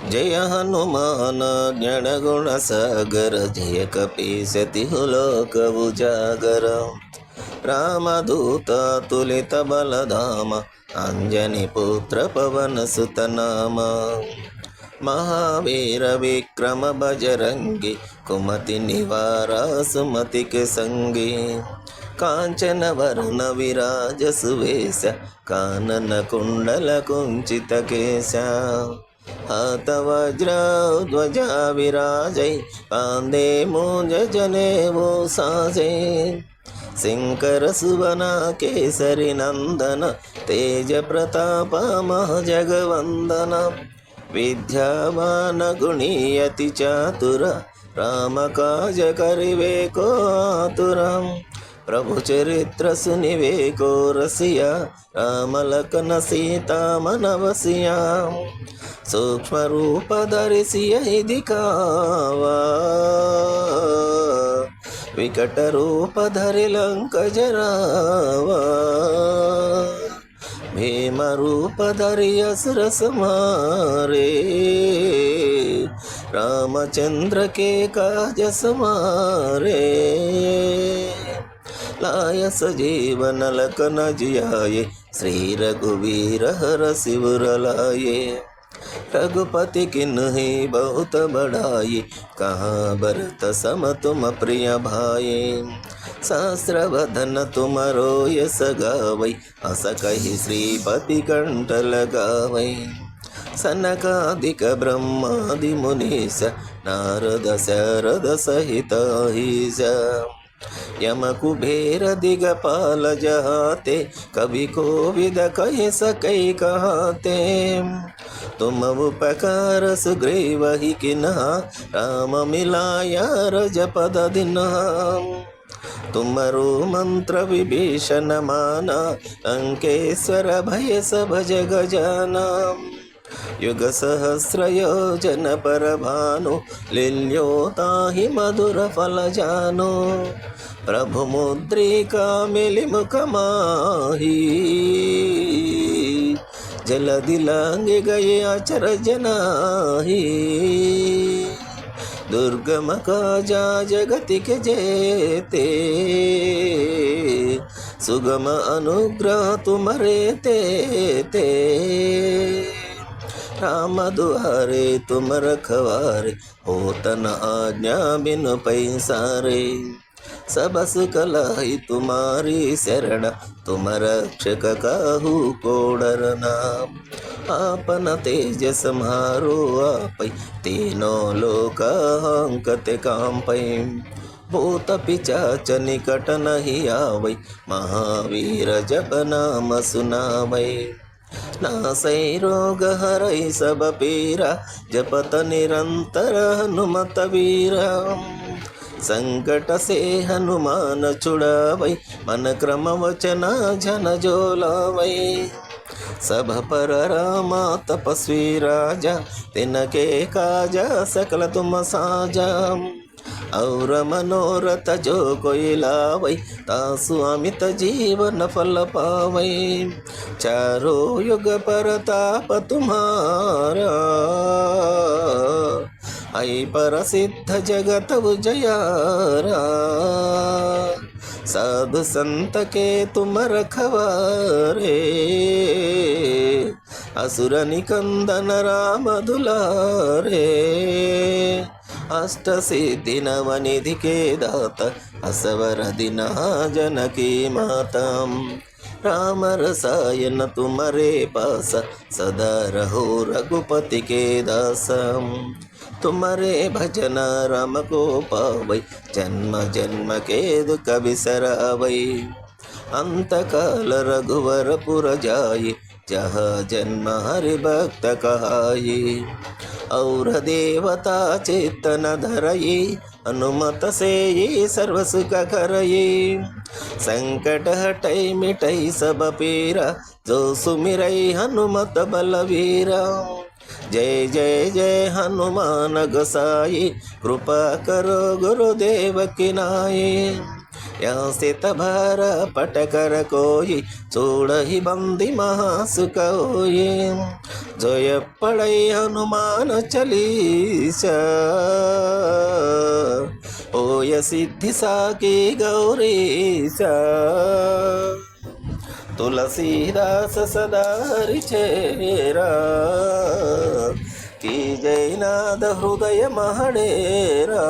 जय हनुमान ज्ञान गुण सागर जय कपीसति लोक उजागर रामदूत तुलित बलधाम अंजनी पुत्र पवन सुत नाम महावीर विक्रम बजरंगी कुमति निवारा सुमति के संगी कांचन वरुण विराज सुवेश कानन कुंडल कुंचित केश हाथ वज्र ध्वजा विराजै पांदे मूंज जनेऊ साजे शंकर सुवन केसरी नंदन तेज प्रताप महजगवंदन विद्यावान गुणीयति चातुर राम काज करिवे को आतुर प्रभु चरित्र सुनिवे को रसिया राम लखन सीता मन बसिया सूक्ष्म रूप धरिसिय दिखावा विकट रूप धरि लंक जरावा भीम रूप धरि असुर संहारे रामचंद्र के काज समारे लाय सजीवन लखन जियाये श्री रघुवीर हर शिवर लाये रघुपति किन्हीं बहुत बढ़ाई कहाँ भरत सम तुम प्रिय भाई सहस्र वदन तुम रोयस गावै हस कहि श्रीपति कंठ लगावै सनकादिक ब्रह्मादि मुनीश नारद शरद सहित अहिष यम कुबेर दिगपाल जहाते कवि कोविद कहि सकै कहाते तुम उपकार सुग्रीव ही किन्हा राम मिलाया रजपद दिन्हा तुमरो मंत्र विभीषण माना लंकेश्वर भय सब जग जाना युग सहस्र योजन पर भानु लील्योताहि मधुर फल जानो प्रभु मुद्रिका मिलि मुख माही जलधि लांघि गए अचरज नाही दुर्गम काजा जगति के जेते सुगम अनुग्रह तुम्हारे ते राम दुआरे तुम रखवारे होत न आज्ञा बिन पैसारे सब सुख लाई तुम्हारी शरण तुम रक्षक काहू को डरना आपन तेज सम्हारो आपै तीनों लोक हंकते कांपै भूत पिचाच निकट नहीं आवै महावीर जप नाम सुनावै नासै रोग हरै सब पीरा जपत निरंतर हनुमत वीरा संकट से हनुमान छुड़ावै मन क्रम वचना जन जोलावै सब पर रामा तपस्वी राजा तिनके काजा सकल तुम साजा और मनोरथ जो कोई लावै तासु अमित जीवन फल पावै चारों युग परताप तुम्हारा ऐ प्रसिद्ध जगत उजियारा साधु संत के तुम रखवारे असुर निकंदन राम दुलारे अष्ट सिद्धि नवनिधि के दाता असवर दिना जनकी माता राम रसायन तुम्हारे पास सदा रहो रघुपति के दास तुम्हारे भजन राम को पावै जन्म जन्म के दुख बिसरावै अंत काल रघुवर पुर जाई जहाँ जन्म हरि भक्त कहाई और देवता चेतन धरई हनुमत से ये सर्व सुख करई संकट हटई मिटई सब पीरा जो सुमिरई हनुमत बलवीरा जय जय जय हनुमान गोसाई, कृपा करो गुरुदेव की नाई। यहाँ स्थित भर पट कर कोई, छोड़हि बंदी महासुख होई। जय पढ़ई हनुमान चालीसा, ओय सिद्धि साकी गौरीसा। तुलसीदास सदा हरिचेरा, की जयनाद हृदय महडेरा।